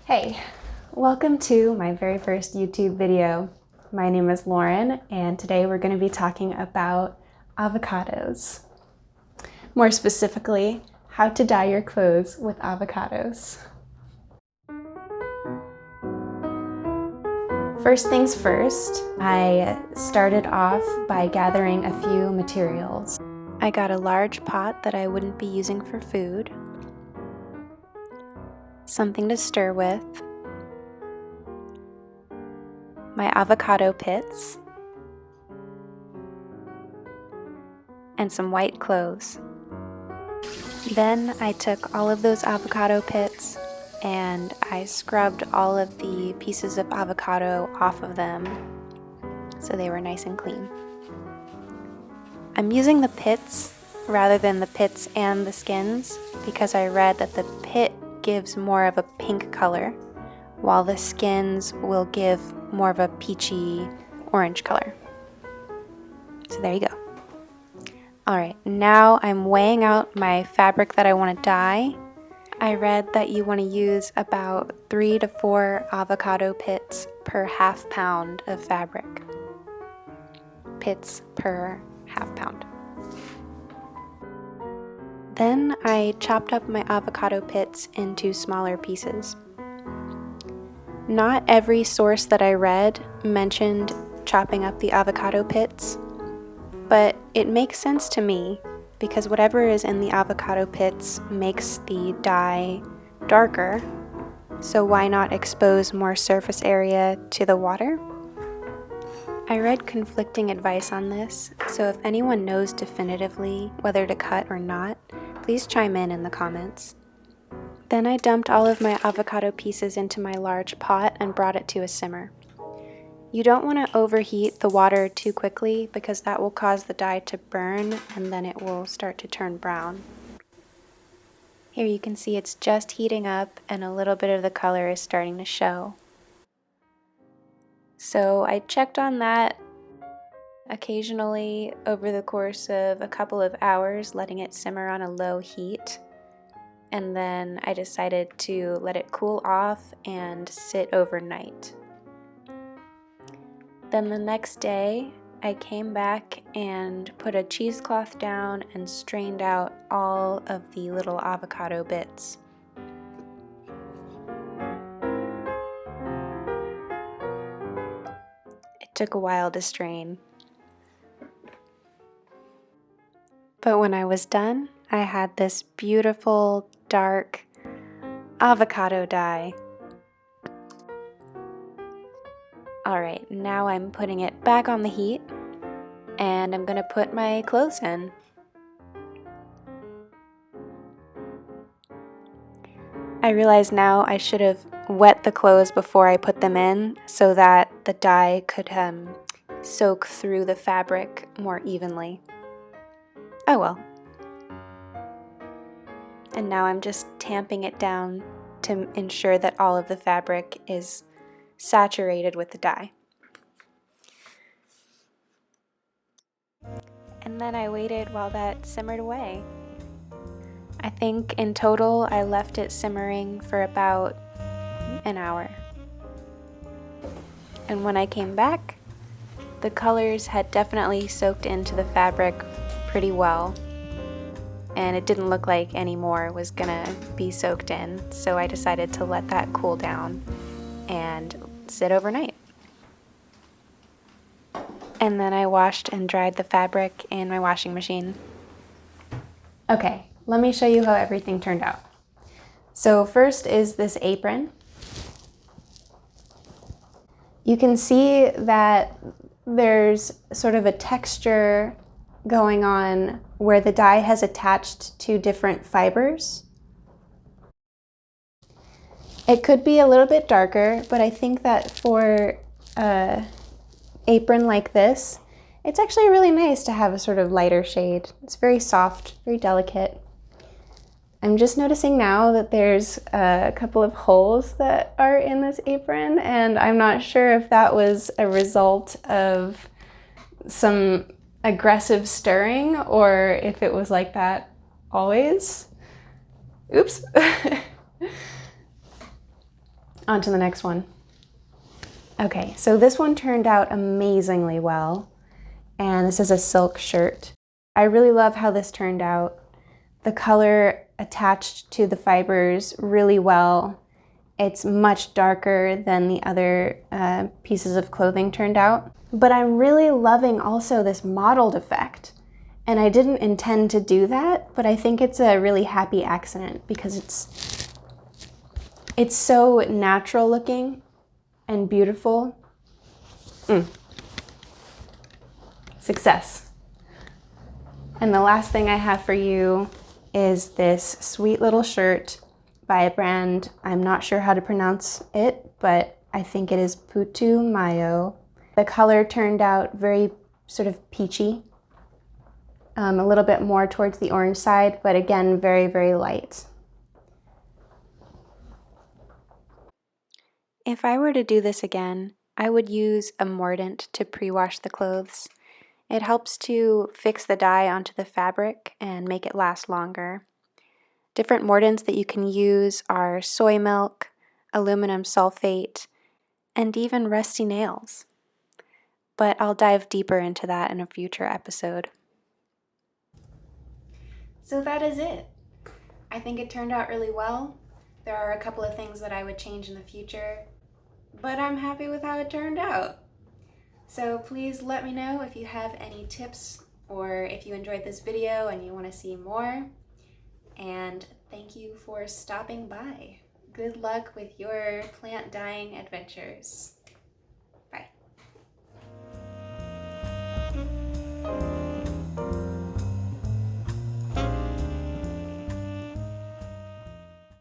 Hey, welcome to my very first YouTube video. My name is Lauren, and today we're going to be talking about avocados. More specifically, how to dye your clothes with avocados. First things first, I started off by gathering a few materials. I got a large pot that I wouldn't be using for food, something to stir with, my avocado pits, and some white cloves. Then I took all of those avocado pits and I scrubbed all of the pieces of avocado off of them so they were nice and clean. I'm using the pits rather than the pits and the skins because I read that the pit gives more of a pink color while the skins will give more of a peachy orange color. So there you go. Alright, now I'm weighing out my fabric that I want to dye. I read that you want to use about 3 to 4 avocado pits per half pound of fabric. Pits per half pound. Then I chopped up my avocado pits into smaller pieces. Not every source that I read mentioned chopping up the avocado pits, but it makes sense to me because whatever is in the avocado pits makes the dye darker, so why not expose more surface area to the water? I read conflicting advice on this, so if anyone knows definitively whether to cut or not, please chime in the comments. Then I dumped all of my avocado pieces into my large pot and brought it to a simmer. You don't want to overheat the water too quickly because that will cause the dye to burn and then it will start to turn brown. Here you can see it's just heating up and a little bit of the color is starting to show. So I checked on that occasionally over the course of a couple of hours, letting it simmer on a low heat. And then I decided to let it cool off and sit overnight. Then the next day, I came back and put a cheesecloth down and strained out all of the little avocado bits. It took a while to strain. But when I was done, I had this beautiful, dark avocado dye. Alright, now I'm putting it back on the heat and I'm going to put my clothes in. I realize now I should have wet the clothes before I put them in so that the dye could soak through the fabric more evenly. Oh well. And now I'm just tamping it down to ensure that all of the fabric is saturated with the dye. And then I waited while that simmered away. I think in total I left it simmering for about an hour. And when I came back, the colors had definitely soaked into the fabric pretty well. And it didn't look like any more was gonna be soaked in, so I decided to let that cool down and sit overnight. And then I washed and dried the fabric in my washing machine. Okay, let me show you how everything turned out. So first is this apron. You can see that there's sort of a texture going on where the dye has attached to different fibers. It could be a little bit darker, but I think that for an apron like this, it's actually really nice to have a sort of lighter shade. It's very soft, very delicate. I'm just noticing now that there's a couple of holes that are in this apron, and I'm not sure if that was a result of some aggressive stirring or if it was like that always. Oops. On to the next one. Okay, so this one turned out amazingly well, and this is a silk shirt. I really love how this turned out. The color attached to the fibers really well. It's much darker than the other pieces of clothing turned out. But I'm really loving also this mottled effect. And I didn't intend to do that, but I think it's a really happy accident because it's so natural looking and beautiful. Success. And the last thing I have for you is this sweet little shirt by a brand, I'm not sure how to pronounce it, but I think it is Putu Mayo. The color turned out very sort of peachy, a little bit more towards the orange side, but again, very, very light. If I were to do this again, I would use a mordant to pre-wash the clothes. It helps to fix the dye onto the fabric and make it last longer. Different mordants that you can use are soy milk, aluminum sulfate, and even rusty nails. But I'll dive deeper into that in a future episode. So that is it. I think it turned out really well. There are a couple of things that I would change in the future, but I'm happy with how it turned out. So please let me know if you have any tips or if you enjoyed this video and you want to see more. And thank you for stopping by. Good luck with your plant dyeing adventures.